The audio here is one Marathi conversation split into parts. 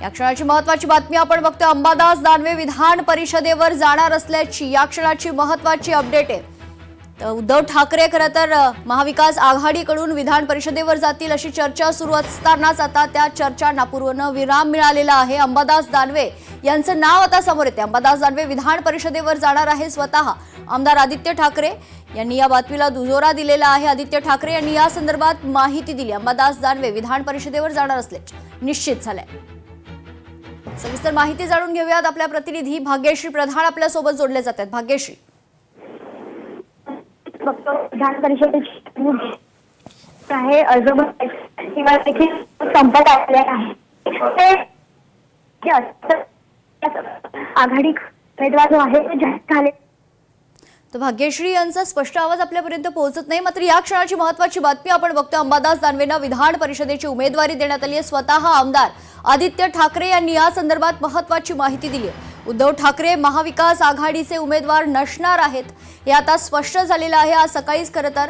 या क्षणाची महत्त्वाची बातमी आपण बघतोय। अंबादास दानवे विधान परिषदेवर जाणार असल्याची या क्षणाची महत्त्वाची अपडेट आहे। तर उद्धव ठाकरे खरं तर महाविकास आघाडीकडून विधान परिषदेवर जातील अशी चर्चा सुरू असतानाच आता त्या चर्चांना पूर्ण विराम मिळालेला आहे। अंबादास दानवे यांचं नाव आता समोर येते। अंबादास दानवे विधान परिषदेवर जाणार आहे। स्वतः आमदार आदित्य ठाकरे यांनी या बातमीला दुजोरा दिलेला आहे। आदित्य ठाकरे यांनी या संदर्भात माहिती दिली। अंबादास दानवे विधान परिषदेवर जाणार असल्याचे निश्चित झालंय। सविस्तर माहिती जाणून घेऊयात। आपल्या प्रतिनिधी भाग्यश्री प्रधान आपल्या सोबत जोडले जात आहेत। भाग्यश्री, विधान परिषदेची आहे अर्ज किंवा देखील संपत आलेले आहे। आघाडी उमेदवार जो आहे ते जाहीर झाले। तर भाग्यश्री यांचा स्पष्ट आवाज आपल्यापर्यंत पोहोचत नाही। मात्र या क्षणाची महत्त्वाची बातमी आपण बघतो। अंबादास दानवेंना विधान परिषदेची उमेदवारी देण्यात आली आहे। स्वतः आमदार आदित्य ठाकरे यांनी या संदर्भात महत्त्वाची माहिती दिली आहे। उद्धव ठाकरे महाविकास आघाडीचे उमेदवार नसणार आहेत हे आता स्पष्ट झालेलं आहे। आज सकाळीच खरं तर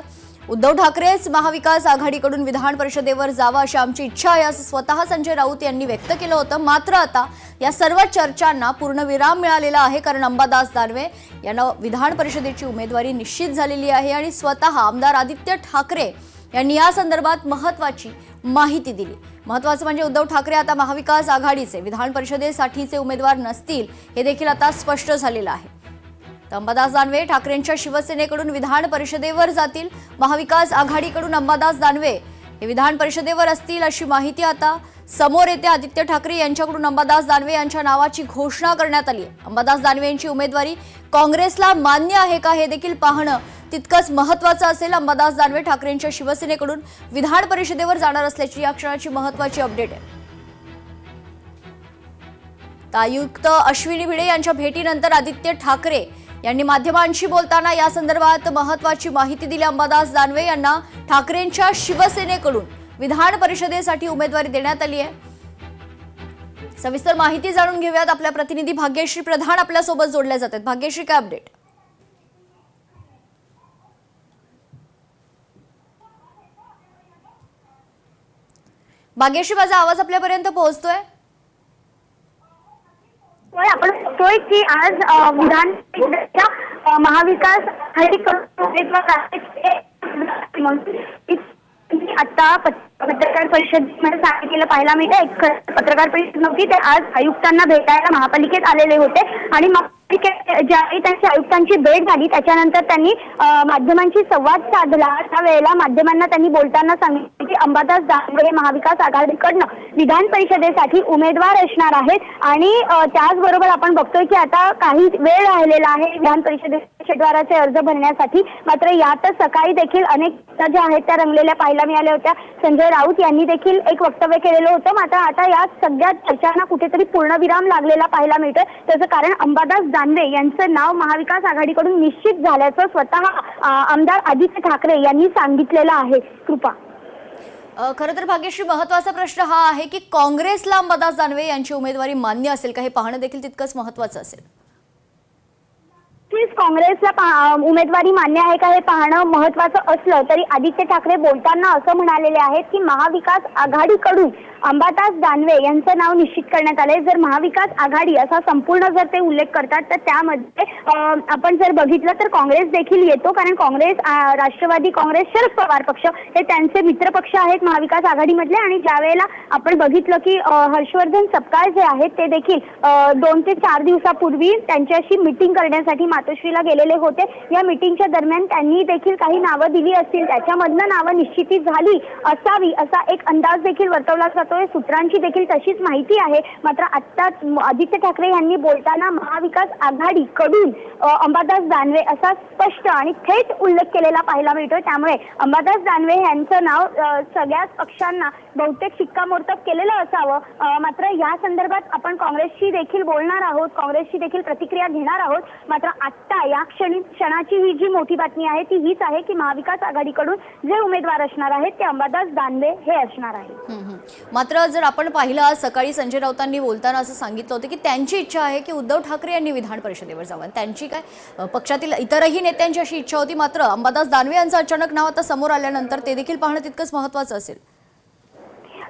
उद्धव ठाकरेच महाविकास आघाडीकडून विधान परिषदेवर जावं अशी आमची इच्छा आहे असं स्वतः संजय राऊत यांनी व्यक्त केलं होतं। मात्र आता या सर्व चर्चांना पूर्ण विराम मिळालेला आहे, कारण अंबादास दानवे यांना विधान परिषदेची उमेदवारी निश्चित झालेली आहे आणि स्वतः आमदार आदित्य ठाकरे यांनी या संदर्भात महत्त्वाची माहिती दिली। महत्त्वाचं म्हणजे उद्धव ठाकरे आता महाविकास आघाडीचे विधान परिषदेसाठीचे उमेदवार नसतील हे देखील आता स्पष्ट झालेलं आहे। अंबादास दानवे ठाकरेंच्या शिवसेनेकडून विधान परिषदेवर जातील। महाविकास आघाडीकडून अंबादास दानवे हे विधान परिषदेवर असतील अशी माहिती आता समोर येते। आदित्य ठाकरे यांच्याकडून अंबादास दानवे यांच्या नावाची घोषणा करण्यात आली आहे। अंबादास दानवे यांची उमेदवारी काँग्रेसला मान्य आहे का हे देखील पाहणं तितकंच महत्त्वाचं असेल। अंबादास दानवे ठाकरेंच्या शिवसेनेकडून विधान परिषदेवर जाणार असल्याची या क्षणाची महत्त्वाची अपडेट आहे। आयुक्त अश्विनी भिडे यांच्या भेटीनंतर आदित्य ठाकरे यांनी माध्यमांशी बोलताना या संदर्भात महत्त्वाची माहिती दिली। अंबादास दानवे यांना ठाकरेंच्या शिवसेनेकडून विधान परिषदेसाठी उमेदवारी देण्यात आली आहे। सविस्तर माहिती जाणून घेऊयात। आपल्या प्रतिनिधी भाग्यश्री प्रधान आपल्या सोबत जोडल्या जातात। भाग्यश्री, काय अपडेट? भाग्यश्री, माझा आवाज आपल्यापर्यंत पोहोचतोय? आपण बघतोय की आज विधान परिषदेच्या महाविकास आघाडीकडून आता पत्रकार परिषदेमध्ये सांगितलेलं पाहायला मिळतं। एक पत्रकार परिषद नव्हती, ते आज आयुक्तांना भेटायला महापालिकेत आलेले होते आणि ज्यावेळी त्यांची आयुक्तांची भेट झाली त्याच्यानंतर त्यांनी माध्यमांशी संवाद साधला। त्यावेळेला माध्यमांना त्यांनी बोलताना सांगितले की अंबादास दानवे महाविकास आघाडीकडनं विधान परिषदेसाठी उमेदवार असणार आहेत आणि त्याचबरोबर आपण बघतोय की आता काही वेळ राहिलेला आहे विधान परिषदेच्या उमेदवाराचे अर्ज भरण्यासाठी। मात्र यातच सकाळी देखील अनेक ज्या आहेत त्या रंगलेल्या पाहायला मिळाल्या होत्या। संजय राऊत यांनी देखील एक वक्तव्य केलेलं होतं। मात्र आता या सगळ्या चर्चांना कुठेतरी पूर्णविराम लागलेला पाहायला मिळतोय। त्याचं कारण अंबादास दानवे यांचं नाव महाविकास आघाडीकडून निश्चित झाल्याचं स्वतः आमदार आदित्य ठाकरे यांनी सांगितलेलं आहे। कृपा, खरं तर भाग्यश्री, महत्त्वाचा प्रश्न हा आहे की काँग्रेसला अंबादास दानवे यांची उमेदवारी मान्य असेल का हे पाहणं देखील तितकंच महत्त्वाचं असेल। काँग्रेसला उमेदवारी मान्य आहे का हे पाहणं महत्त्वाचं असलं तरी आदित्य ठाकरे बोलताना असं म्हणालेले आहेत की महाविकास आघाडीकडून अंबादास दानवे यांचं नाव निश्चित करण्यात आलंय। जर महाविकास आघाडी असा संपूर्ण जर ते उल्लेख करतात तर त्यामध्ये आपण जर बघितलं तर काँग्रेस देखील येतो, कारण काँग्रेस, राष्ट्रवादी काँग्रेस, शरद पवार पक्ष हे त्यांचे मित्र पक्ष आहेत महाविकास आघाडीमधले। आणि ज्या वेळेला आपण बघितलं की हर्षवर्धन सपकाळ जे आहेत ते देखील 2 ते 4 दिवसापूर्वी त्यांच्याशी मीटिंग करण्यासाठी मातोश्रीला गेलेले होते। या मीटिंगच्या दरम्यान त्यांनी देखील काही नावं दिली असतील, त्याच्यामधनं नावं निश्चिती झाली असावी असा एक अंदाज देखील वर्तवला जातो। सूत्रांची देखील तशीच माहिती आहे। मात्र आता आदित्य ठाकरे यांनी बोलताना महाविकास आघाडीकडून अंबादास दानवे असा स्पष्ट आणि थेट उल्लेख केलेला पाहायला मिळतोय। त्यामुळे अंबादास दानवे यांचं नाव सगळ्याच पक्षांना बहुतेक शिक्कामोर्तब केलेलं असावं। मात्र या संदर्भात आपण काँग्रेसशी देखील बोलणार आहोत, काँग्रेसची देखील प्रतिक्रिया घेणार आहोत। मात्र आता या क्षणाची ही जी मोठी बातमी आहे ती हीच आहे की महाविकास आघाडीकडून जे उमेदवार असणार आहेत ते अंबादास दानवे हे असणार आहेत। मात्र जर आपण पाहिलं आज सकाळी संजय राऊतांनी बोलताना असं सांगितलं होतं की त्यांची इच्छा आहे की उद्धव ठाकरे यांनी विधान परिषदेवर जावं। त्यांची काय पक्षातील इतरही नेत्यांची अशी इच्छा होती। मात्र अंबादास दानवे यांचं अचानक नाव आता समोर आल्यानंतर ते देखील पाहणं तितकंच महत्त्वाचं असेल।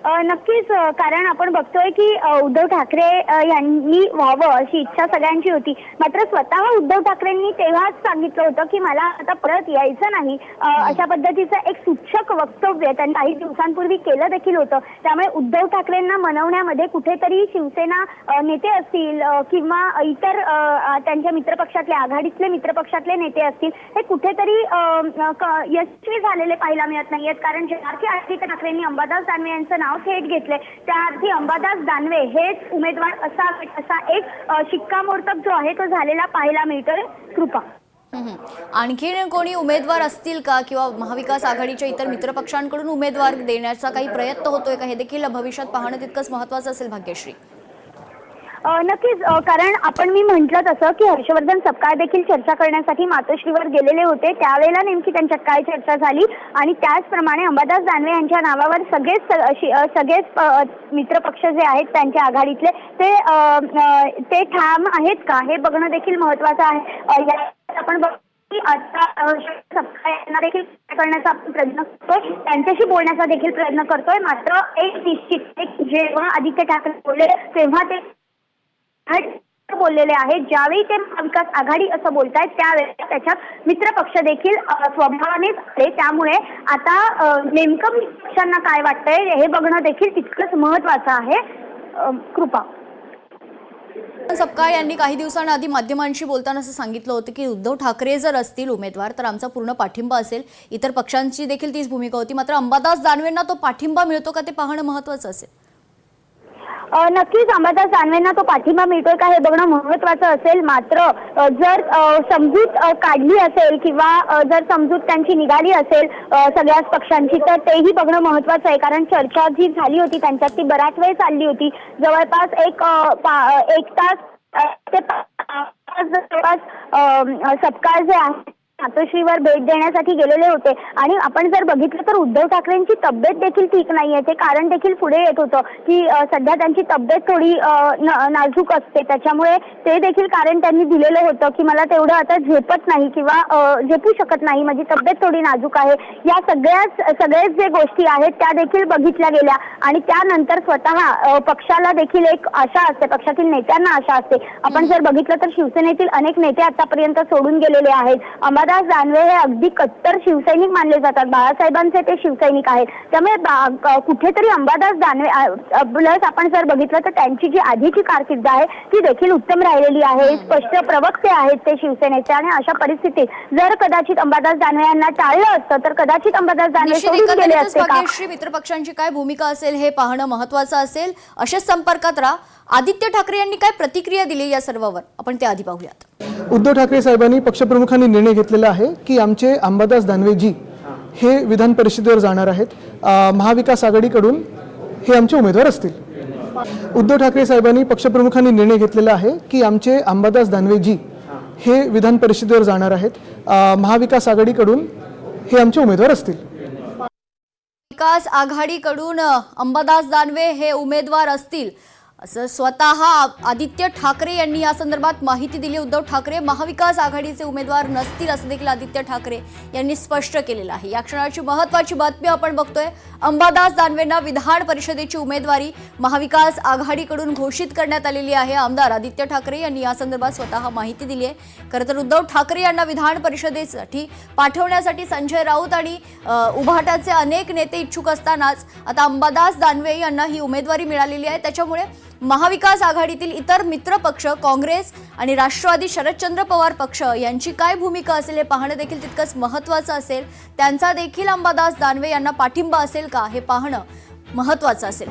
नक्कीच कारण आपण बघतोय की उद्धव ठाकरे यांनी व्हावं अशी इच्छा सगळ्यांची होती. मात्र स्वतः उद्धव ठाकरेंनी तेव्हाच सांगितलं होतं की मला आता परत यायचं नाही. अशा पद्धतीचं एक सूचक वक्तव्य त्यांनी काही दिवसांपूर्वी केलं देखील होतं. त्यामुळे उद्धव ठाकरेंना मनवण्यामध्ये कुठेतरी शिवसेना नेते असतील किंवा इतर त्यांच्या मित्रपक्षातले आघाडीतले मित्रपक्षातले नेते असतील हे कुठेतरी यशस्वी झालेले पाहायला मिळत नाहीयेत. कारण ज्यार्थी आदित्य ठाकरेंनी अंबादास दानवे यांचं नाव थेट घेतले त्याअर्थी अंबादास दानवे हेच उमेदवार असा एक शिक्कामोर्तब जो आहे तो झालेला पाहायला मिळतोय. कृपा आणखीन कोणी उमेदवार असतील का किंवा महाविकास आघाडीच्या इतर मित्रपक्षांकडून उमेदवार देण्याचा काही प्रयत्न होतोय का हे देखील भविष्यात पाहणं तितकंच महत्त्वाचं असेल भाग्यश्री. नक्कीच कारण मी म्हटलं तसं की हर्षवर्धन सपकाळ देखील चर्चा करण्यासाठी मातोश्रीवर गेलेले होते. त्यावेळेला नेमकी त्यांच्यात काय चर्चा झाली आणि त्याचप्रमाणे अंबादास दानवे यांच्या नावावर सगळेच मित्रपक्ष जे आहेत त्यांच्या आघाडीतले ते ठाम आहेत का हे बघणं देखील महत्त्वाचं आहे. आपण की आता सपकाळ यांना देखील करण्याचा आपण प्रयत्न करतोय, त्यांच्याशी बोलण्याचा देखील प्रयत्न करतोय. मात्र एक निश्चित जेव्हा आदित्य ठाकरे बोलले तेव्हा ते बोललेले आहेत. ज्यावेळी ते महाविकास आघाडी असं बोलतायत त्यावेळेस त्याच्यात मित्रपक्ष देखील स्वभावानेच आले. त्यामुळे आता नेमकं पक्षांना काय वाटतंय हे बघणं देखील तितकंच महत्त्वाचं आहे. कृपा सपकाळ यांनी काही दिवसांआधी माध्यमांशी बोलताना असं सांगितलं होतं की उद्धव ठाकरे जर असतील उमेदवार तर आमचा पूर्ण पाठिंबा असेल. इतर पक्षांची देखील तीच भूमिका होती. मात्र अंबादास दानवेंना तो पाठिंबा मिळतो का ते पाहणं महत्त्वाचं असेल. नक्कीच अंबादास दानवेंना तो पाठिंबा मिळतोय का हे बघणं महत्त्वाचं असेल. मात्र जर समजूत काढली असेल किंवा जर समजूत त्यांची निघाली असेल सगळ्याच पक्षांची तर तेही बघणं महत्त्वाचं आहे. कारण चर्चा जी झाली होती त्यांच्यात ती बराच वेळ चालली होती. जवळपास एक तास ते जवळपास सपकाळ जे आहे मातोश्रीवर भेट देण्यासाठी गेलेले होते. आणि आपण जर बघितलं तर उद्धव ठाकरेंची तब्येत देखील ठीक नाहीये. ते कारण देखील पुढे येत होतं की सध्या त्यांची तब्येत थोडी नाजूक असते. त्याच्यामुळे ते देखील कारण त्यांनी दिलेलं होतं की मला तेवढं आता झेपत नाही किंवा झेपू शकत नाही, माझी तब्येत थोडी नाजूक आहे. या सगळेच जे गोष्टी आहेत त्या देखील बघितल्या गेल्या. आणि त्यानंतर स्वतः पक्षाला देखील एक आशा असते, पक्षातील नेत्यांना आशा असते. आपण जर बघितलं तर शिवसेनेतील अनेक नेते आतापर्यंत सोडून गेलेले आहेत. अंबादास दानवे हे अगदी कट्टर शिवसैनिक मानले जातात. बाळासाहेबांचे ते शिवसैनिक आहेत. त्यामुळे कुठेतरी अंबादास दानवे प्लस आपण जर बघितलं तर त्यांची जी आधीची कारकीर्द आहे ती देखील उत्तम राहिलेली आहे. स्पष्ट प्रवक्ते आहेत ते शिवसेनेचे. आणि अशा परिस्थितीत जर कदाचित अंबादास दानवे यांना टाळलं असतं तर कदाचित अंबादास दानवे सोडून गेले असते का. मित्रपक्षांची काय भूमिका असेल हे पाहणं महत्त्वाचं असेल. अशाच संपर्कात राहा. आदित्य ठाकरे यांनी काय प्रतिक्रिया दिली या सर्वावर आपण ते आधी पाहूयात. उद्धव ठाकरे साहेबांनी पक्षप्रमुखांनी निर्णय घेतलेला आहे की आमचे अंबादास दानवेजी हे विधान परिषदेवर जाणार आहेत. महाविकास आघाडीकडून हे आमचे उमेदवार असतील. उद्धव ठाकरे साहेबांनी पक्षप्रमुखांनी निर्णय घेतलेला आहे की आमचे अंबादास दानवेजी हे विधान परिषदेवर जाणार आहेत. महाविकास आघाडीकडून हे आमचे उमेदवार असतील. विकास आघाडीकडून अंबादास दानवे हे उमेदवार असतील असं स्वतः आदित्य ठाकरे यांनी या संदर्भात माहिती दिली. उद्धव ठाकरे महाविकास आघाडीचे उमेदवार नसतील असं देखील आदित्य ठाकरे यांनी स्पष्ट केलेलं आहे. या क्षणाची महत्त्वाची बातमी आपण बघतोय. अंबादास दानवेंना विधान परिषदेची उमेदवारी महाविकास आघाडीकडून घोषित करण्यात आलेली आहे. आमदार आदित्य ठाकरे यांनी या संदर्भात स्वतः माहिती दिली आहे. खरं तर उद्धव ठाकरे यांना विधान परिषदेसाठी पाठवण्यासाठी संजय राऊत आणि उभाटाचे अनेक नेते इच्छुक असतानाच आता अंबादास दानवे यांना ही उमेदवारी मिळालेली आहे. त्याच्यामुळे महाविकास आघाडीतील इतर मित्र पक्ष काँग्रेस आणि राष्ट्रवादी शरदचंद्र पवार पक्ष यांची काय भूमिका असेल हे पाहणं देखील तितकंच महत्त्वाचं असेल. त्यांचा देखील अंबादास दानवे यांना पाठिंबा असेल का हे पाहणं महत्त्वाचं असेल.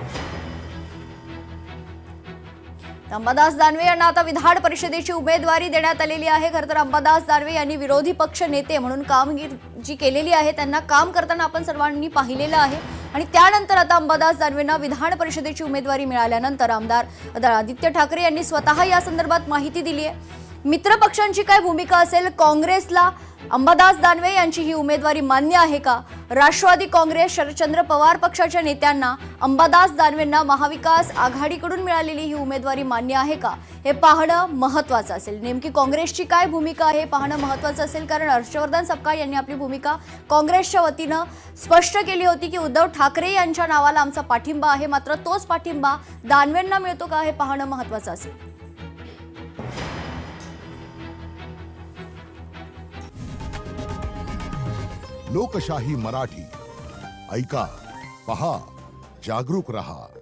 अंबादास दानवे यांना आता विधान परिषदेची उमेदवारी देण्यात आलेली आहे. खरं तर अंबादास दानवे यांनी विरोधी पक्ष नेते म्हणून कामगिरी जी केलेली आहे त्यांना काम करताना आपण सर्वांनी पाहिलेलं आहे. आणि त्यानंतर आता अंबादास दानवेंना विधान परिषदेची उमेदवारी मिळाल्यानंतर आमदार आदित्य ठाकरे यांनी स्वतः या संदर्भात माहिती दिली आहे. मित्र पक्षांची काय भूमिका असेल, काँग्रेसला अंबादास दानवे यांची ही उमेदवारी मान्य आहे का? राष्ट्रवादी काँग्रेस शरदचंद्र पवार पक्षाच्या नेत्यांना अंबादास दानवेंना महाविकास आघाडीकडून मिळालेली ही उमेदवारी मान्य आहे का, हे पाहणं महत्त्वाचं असेल. नेमकी काँग्रेसची काय भूमिका आहे पाहणं महत्त्वाचं असेल, कारण हर्षवर्धन सपकाळ यांनी आपली भूमिका काँग्रेसच्या वतीनं स्पष्ट केली होती की उद्धव ठाकरे यांच्या नावाला आमचा पाठिंबा आहे. मात्र तोच पाठिंबा दानवेंना मिळतो का, हे पाहणं महत्त्वाचं असेल. लोकशाही मराठी ऐका, पहा, जागरूक रहा.